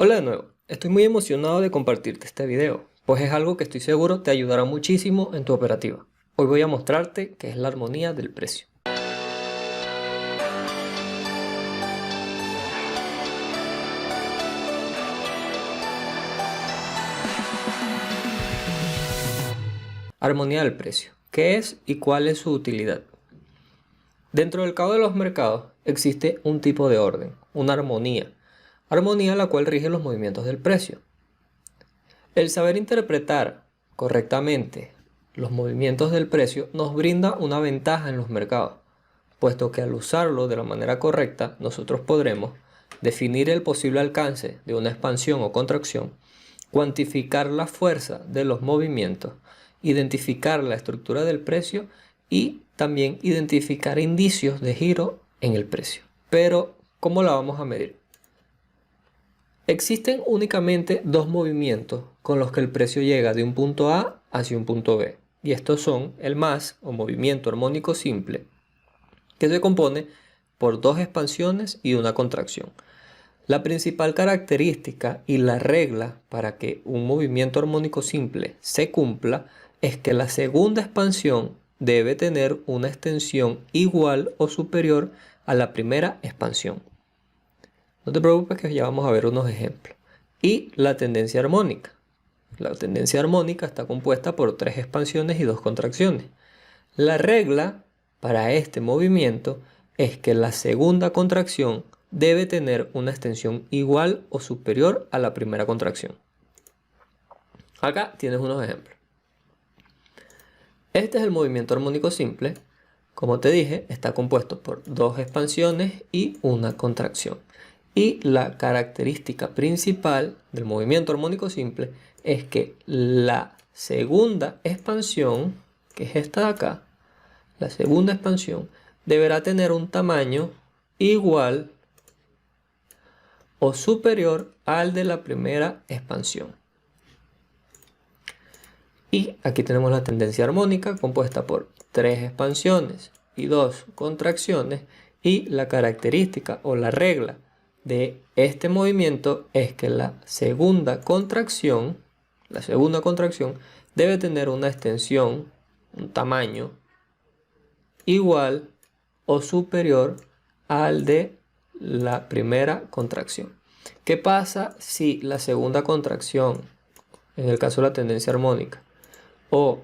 Hola de nuevo, estoy muy emocionado de compartirte este video, pues es algo que estoy seguro te ayudará muchísimo en tu operativa. Hoy voy a mostrarte qué es la armonía del precio. Armonía del precio. ¿Qué es y cuál es su utilidad? Dentro del caos de los mercados existe un tipo de orden, una armonía. Armonía la cual rige los movimientos del precio. El saber interpretar correctamente los movimientos del precio nos brinda una ventaja en los mercados, puesto que al usarlo de la manera correcta nosotros podremos definir el posible alcance de una expansión o contracción, cuantificar la fuerza de los movimientos, identificar la estructura del precio y también identificar indicios de giro en el precio. Pero, ¿cómo la vamos a medir? Existen únicamente dos movimientos con los que el precio llega de un punto A hacia un punto B, y estos son el MAS o movimiento armónico simple, que se compone por dos expansiones y una contracción. La principal característica y la regla para que un movimiento armónico simple se cumpla es que la segunda expansión debe tener una extensión igual o superior a la primera expansión. No te preocupes que ya vamos a ver unos ejemplos. Y la tendencia armónica. La tendencia armónica está compuesta por tres expansiones y dos contracciones. La regla para este movimiento es que la segunda contracción debe tener una extensión igual o superior a la primera contracción. Acá tienes unos ejemplos. Este es el movimiento armónico simple. Como te dije, está compuesto por dos expansiones y una contracción. Y la característica principal del movimiento armónico simple es que la segunda expansión, que es esta de acá, la segunda expansión deberá tener un tamaño igual o superior al de la primera expansión. Y aquí tenemos la tendencia armónica compuesta por tres expansiones y dos contracciones, y la característica o la regla de este movimiento es que la segunda contracción debe tener una extensión, un tamaño igual o superior al de la primera contracción. ¿Qué pasa si la segunda contracción, en el caso de la tendencia armónica, o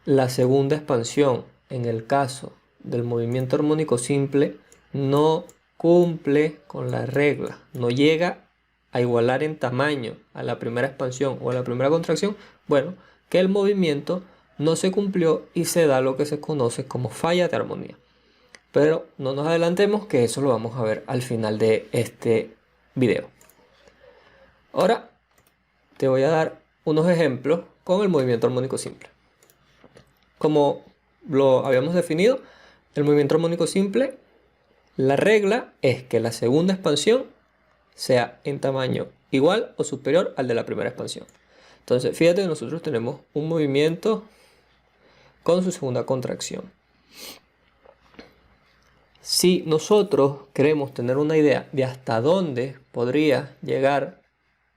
la segunda expansión, en el caso del movimiento armónico simple, no cumple con la regla, no llega a igualar en tamaño a la primera expansión o a la primera contracción? Bueno, que el movimiento no se cumplió y se da lo que se conoce como falla de armonía. Pero no nos adelantemos, que eso lo vamos a ver al final de este video. Ahora te voy a dar unos ejemplos con el movimiento armónico simple. Como lo habíamos definido, el movimiento armónico simple, la regla es que la segunda expansión sea en tamaño igual o superior al de la primera expansión. Entonces, fíjate que nosotros tenemos un movimiento con su segunda contracción. Si nosotros queremos tener una idea de hasta dónde podría llegar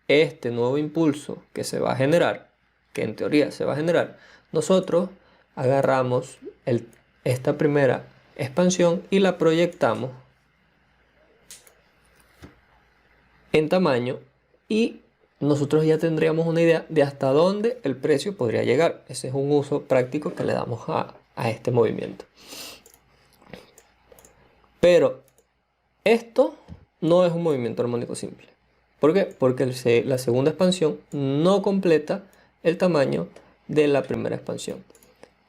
este nuevo impulso que se va a generar, que en teoría se va a generar, nosotros agarramos esta primera expansión y la proyectamos en tamaño, y nosotros ya tendríamos una idea de hasta dónde el precio podría llegar. Ese es un uso práctico que le damos a este movimiento. Pero esto no es un movimiento armónico simple. ¿Por qué? Porque la segunda expansión no completa el tamaño de la primera expansión.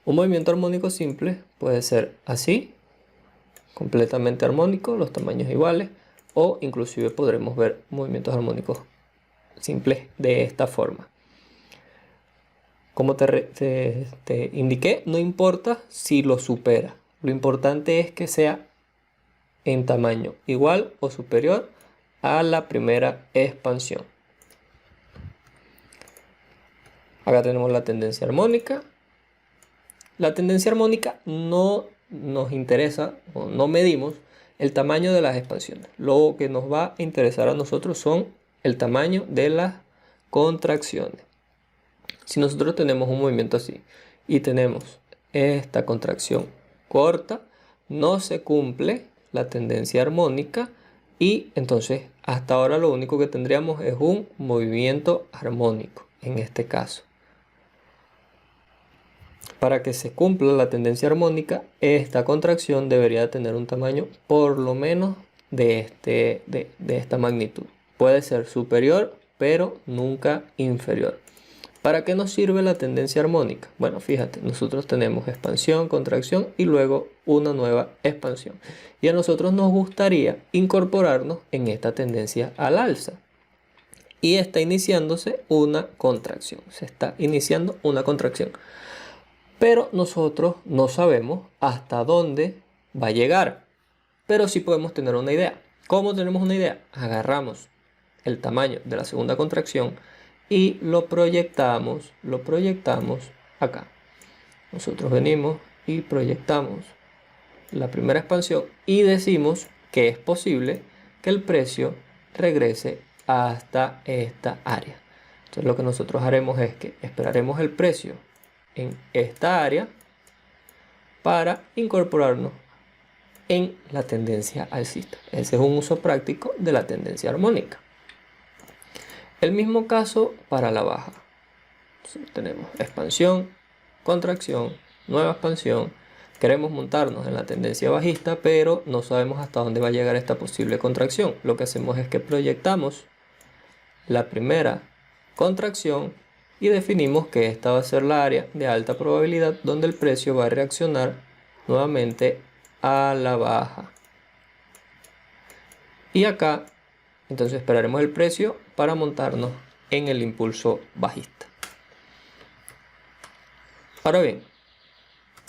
Un movimiento armónico simple puede ser así, completamente armónico, los tamaños iguales, o inclusive podremos ver movimientos armónicos simples de esta forma. Como te indiqué, no importa si lo supera. Lo importante es que sea en tamaño igual o superior a la primera expansión. Acá tenemos la tendencia armónica. La tendencia armónica no nos interesa, o no medimos el tamaño de las expansiones. Lo que nos va a interesar a nosotros son el tamaño de las contracciones. Si nosotros tenemos un movimiento así y tenemos esta contracción corta, no se cumple la tendencia armónica y entonces hasta ahora lo único que tendríamos es un movimiento armónico en este caso. Para que se cumpla la tendencia armónica, esta contracción debería tener un tamaño por lo menos de esta magnitud. Puede ser superior, pero nunca inferior. ¿Para qué nos sirve la tendencia armónica? Bueno, fíjate, nosotros tenemos expansión, contracción y luego una nueva expansión. Y a nosotros nos gustaría incorporarnos en esta tendencia al alza. Y está iniciándose una contracción. Se está iniciando una contracción. Pero nosotros no sabemos hasta dónde va a llegar. Pero sí podemos tener una idea. ¿Cómo tenemos una idea? Agarramos el tamaño de la segunda contracción y lo proyectamos acá. Nosotros venimos y proyectamos la primera expansión y decimos que es posible que el precio regrese hasta esta área. Entonces lo que nosotros haremos es que esperaremos el precio en esta área para incorporarnos en la tendencia alcista. Ese es un uso práctico de la tendencia armónica. El mismo caso para la baja. Entonces, tenemos expansión, contracción, nueva expansión. Queremos montarnos en la tendencia bajista, pero no sabemos hasta dónde va a llegar esta posible contracción. Lo que hacemos es que proyectamos la primera contracción y definimos que esta va a ser la área de alta probabilidad donde el precio va a reaccionar nuevamente a la baja. Y acá entonces esperaremos el precio para montarnos en el impulso bajista. Ahora bien,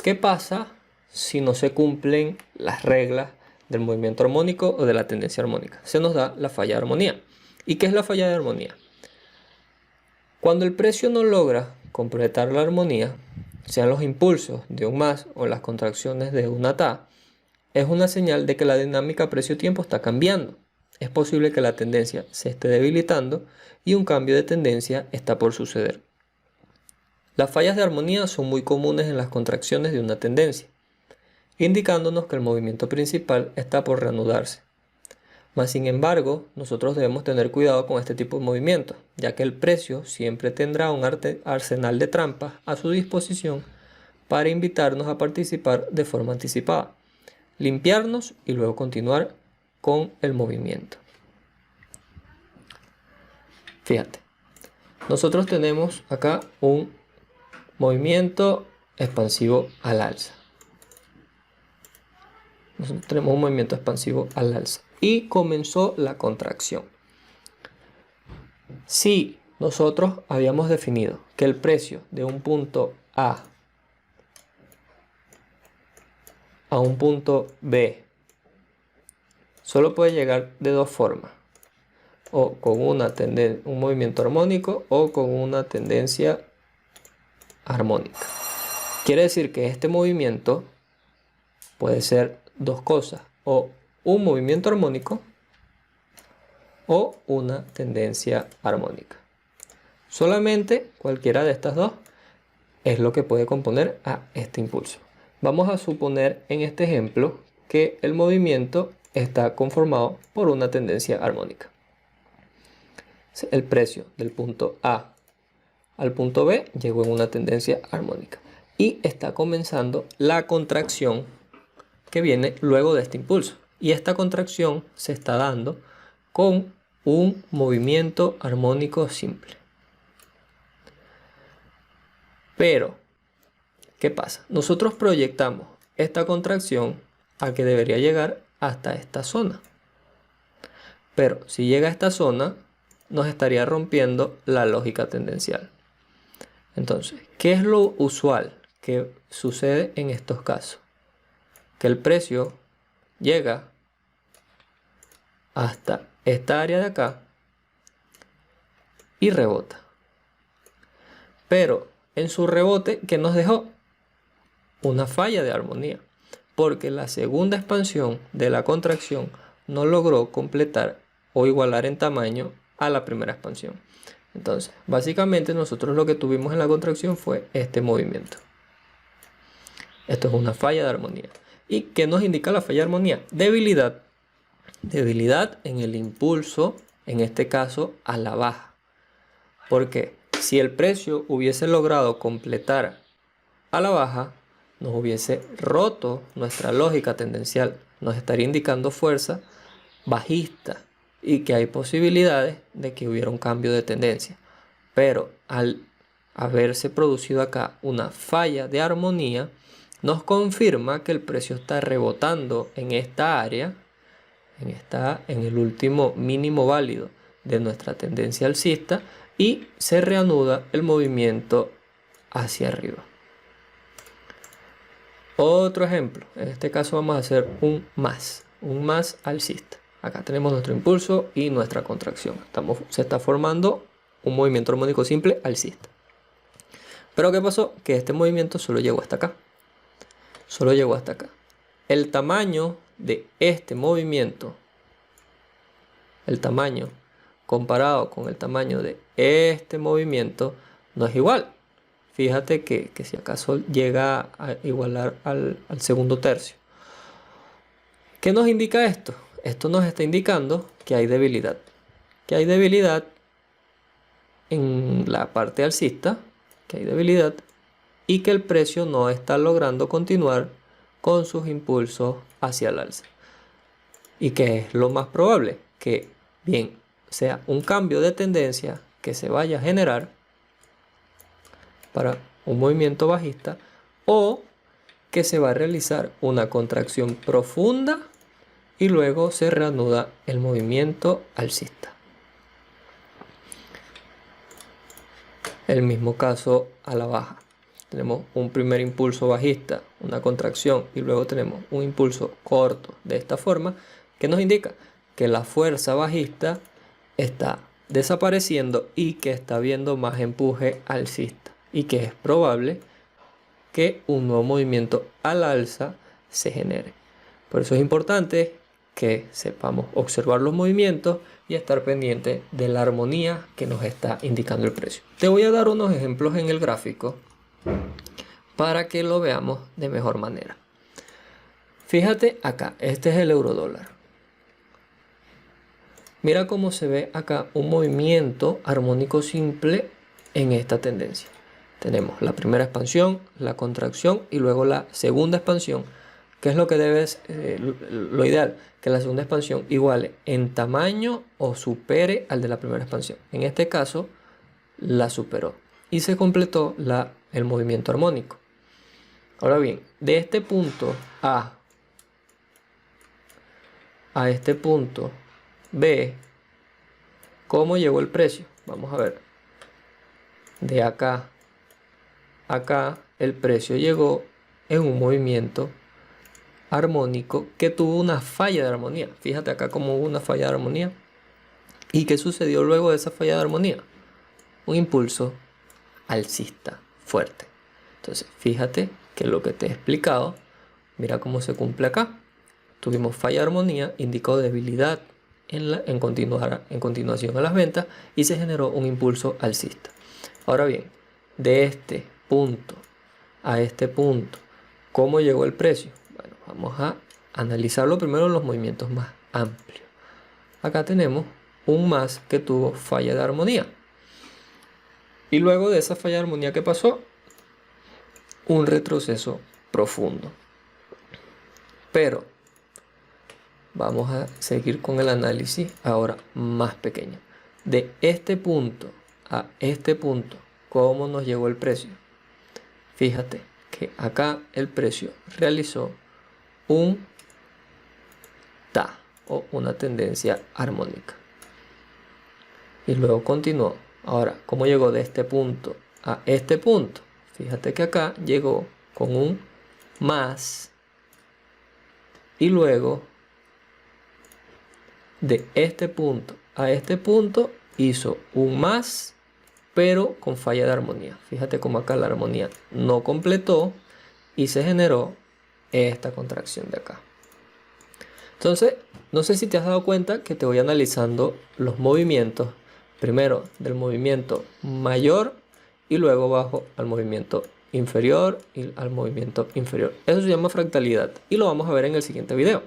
¿qué pasa si no se cumplen las reglas del movimiento armónico o de la tendencia armónica? Se nos da la falla de armonía. ¿Y qué es la falla de armonía? Cuando el precio no logra completar la armonía, sean los impulsos de un más o las contracciones de una ta, es una señal de que la dinámica precio-tiempo está cambiando. Es posible que la tendencia se esté debilitando y un cambio de tendencia está por suceder. Las fallas de armonía son muy comunes en las contracciones de una tendencia, indicándonos que el movimiento principal está por reanudarse. Mas sin embargo, nosotros debemos tener cuidado con este tipo de movimientos, ya que el precio siempre tendrá un arsenal de trampas a su disposición para invitarnos a participar de forma anticipada, limpiarnos y luego continuar con el movimiento. Fíjate, nosotros tenemos acá un movimiento expansivo al alza. Nosotros tenemos un movimiento expansivo al alza y comenzó la contracción. Si nosotros habíamos definido que el precio de un punto A a un punto B solo puede llegar de dos formas, o con un movimiento armónico o con una tendencia armónica. Quiere decir que este movimiento puede ser dos cosas, o un movimiento armónico o una tendencia armónica. Solamente cualquiera de estas dos es lo que puede componer a este impulso. Vamos a suponer en este ejemplo que el movimiento está conformado por una tendencia armónica. El precio del punto A al punto B llegó en una tendencia armónica y está comenzando la contracción que viene luego de este impulso. Y esta contracción se está dando con un movimiento armónico simple. Pero, ¿qué pasa? Nosotros proyectamos esta contracción a que debería llegar hasta esta zona. Pero si llega a esta zona, nos estaría rompiendo la lógica tendencial. Entonces, ¿qué es lo usual que sucede en estos casos? Que el precio llega hasta esta área de acá y rebota. Pero en su rebote, ¿qué nos dejó? Una falla de armonía, porque la segunda expansión de la contracción no logró completar o igualar en tamaño a la primera expansión. Entonces, básicamente nosotros lo que tuvimos en la contracción fue este movimiento. Esto es una falla de armonía. ¿Y qué nos indica la falla de armonía? Debilidad. Debilidad en el impulso, en este caso a la baja. Porque si el precio hubiese logrado completar a la baja, nos hubiese roto nuestra lógica tendencial. Nos estaría indicando fuerza bajista y que hay posibilidades de que hubiera un cambio de tendencia. Pero al haberse producido acá una falla de armonía, nos confirma que el precio está rebotando en esta área, en el último mínimo válido de nuestra tendencia alcista, y se reanuda el movimiento hacia arriba. Otro ejemplo, en este caso vamos a hacer un más alcista. Acá tenemos nuestro impulso y nuestra contracción. Se está formando un movimiento armónico simple alcista. Pero ¿qué pasó? Que este movimiento solo llegó hasta acá. Solo llegó hasta acá. El tamaño de este movimiento, el tamaño comparado con el tamaño de este movimiento, no es igual. Fíjate que si acaso llega a igualar al segundo tercio. ¿Qué nos indica esto? Esto nos está indicando que hay debilidad. Que hay debilidad en la parte alcista, que hay debilidad, y que el precio no está logrando continuar con sus impulsos hacia el alza. ¿Y qué es lo más probable? Que bien sea un cambio de tendencia que se vaya a generar para un movimiento bajista, o que se va a realizar una contracción profunda y luego se reanuda el movimiento alcista. El mismo caso a la baja. Tenemos un primer impulso bajista, una contracción, y luego tenemos un impulso corto de esta forma, que nos indica que la fuerza bajista está desapareciendo y que está habiendo más empuje alcista, y que es probable que un nuevo movimiento al alza se genere. Por eso es importante que sepamos observar los movimientos y estar pendiente de la armonía que nos está indicando el precio. Te voy a dar unos ejemplos en el gráfico para que lo veamos de mejor manera. Fíjate acá, este es el euro dólar. Mira cómo se ve acá un movimiento armónico simple en esta tendencia. Tenemos la primera expansión, la contracción y luego la segunda expansión. ¿Qué es lo que debes, lo ideal? Que la segunda expansión iguale en tamaño o supere al de la primera expansión. En este caso, la superó y se completó el movimiento armónico. Ahora bien, de este punto A este punto B, ¿cómo llegó el precio? Vamos a ver. De acá a acá, el precio llegó en un movimiento armónico que tuvo una falla de armonía. Fíjate acá cómo hubo una falla de armonía. ¿Y qué sucedió luego de esa falla de armonía? Un impulso alcista fuerte. Entonces, fíjate que lo que te he explicado, mira cómo se cumple acá. Tuvimos falla de armonía, indicó debilidad en continuación a las ventas y se generó un impulso alcista. Ahora bien, de este punto a este punto, ¿cómo llegó el precio? Bueno, vamos a analizarlo primero en los movimientos más amplios. Acá tenemos un más que tuvo falla de armonía. Y luego de esa falla de armonía, ¿qué pasó? Un retroceso profundo. Pero vamos a seguir con el análisis ahora más pequeño. De este punto a este punto, ¿cómo nos llegó el precio? Fíjate que acá el precio realizó un TA o una tendencia armónica. Y luego continuó. Ahora, ¿cómo llegó de este punto a este punto? Fíjate que acá llegó con un más. Y luego de este punto a este punto hizo un más, pero con falla de armonía. Fíjate cómo acá la armonía no completó y se generó esta contracción de acá. Entonces, no sé si te has dado cuenta que te voy analizando los movimientos primero del movimiento mayor y luego bajo al movimiento inferior y al movimiento inferior. Eso se llama fractalidad y lo vamos a ver en el siguiente video.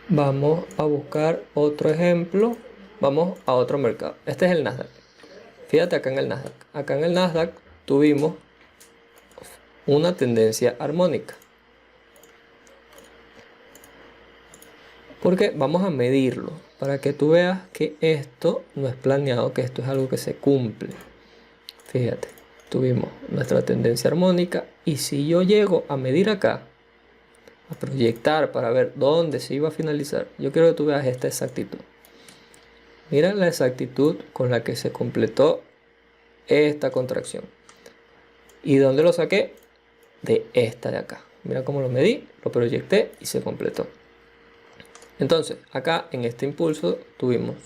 Vamos a buscar otro ejemplo. Vamos a otro mercado. Este es el Nasdaq. Fíjate acá en el Nasdaq. Acá en el Nasdaq tuvimos una tendencia armónica. Porque vamos a medirlo para que tú veas que esto no es planeado, que esto es algo que se cumple. Fíjate, tuvimos nuestra tendencia armónica y si yo llego a medir acá, a proyectar para ver dónde se iba a finalizar, yo quiero que tú veas esta exactitud. Mira la exactitud con la que se completó esta contracción. ¿Y dónde lo saqué? De esta de acá. Mira cómo lo medí, lo proyecté y se completó. Entonces, acá en este impulso tuvimos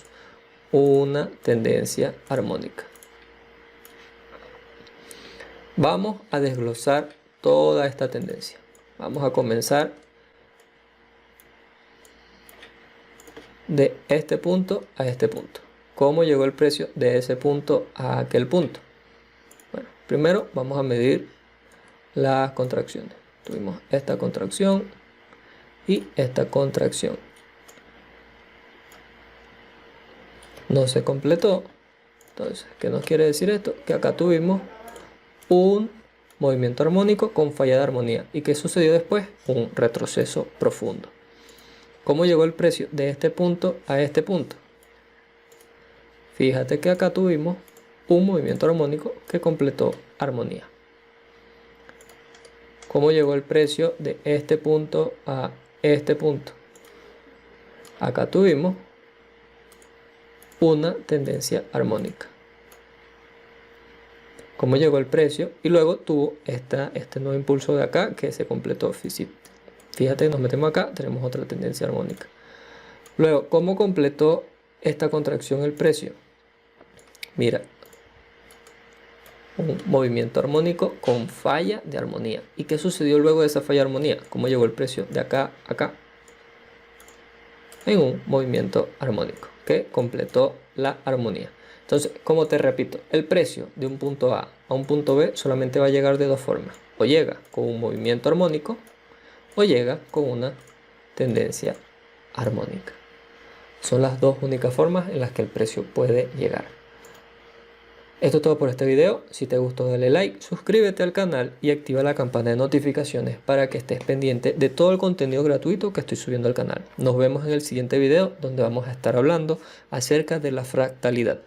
una tendencia armónica. Vamos a desglosar toda esta tendencia. Vamos a comenzar de este punto a este punto. ¿Cómo llegó el precio de ese punto a aquel punto? Bueno, primero vamos a medir las contracciones. Tuvimos esta contracción y esta contracción. No se completó. Entonces, ¿qué nos quiere decir esto? Que acá tuvimos un movimiento armónico con falla de armonía. ¿Y qué sucedió después? Un retroceso profundo. ¿Cómo llegó el precio de este punto a este punto? Fíjate que acá tuvimos un movimiento armónico que completó armonía. ¿Cómo llegó el precio de este punto a este punto? Acá tuvimos una tendencia armónica. ¿Cómo llegó el precio? Y luego tuvo este nuevo impulso de acá que se completó. Fíjate, nos metemos acá, tenemos otra tendencia armónica. Luego, ¿cómo completó esta contracción el precio? Mira, un movimiento armónico con falla de armonía. ¿Y qué sucedió luego de esa falla de armonía? ¿Cómo llegó el precio de acá a acá? En un movimiento armónico que completó la armonía. Entonces, como te repito, el precio de un punto A a un punto B solamente va a llegar de dos formas. O llega con un movimiento armónico o llega con una tendencia armónica. Son las dos únicas formas en las que el precio puede llegar. Esto es todo por este video. Si te gustó dale like, suscríbete al canal y activa la campana de notificaciones para que estés pendiente de todo el contenido gratuito que estoy subiendo al canal. Nos vemos en el siguiente video donde vamos a estar hablando acerca de la fractalidad.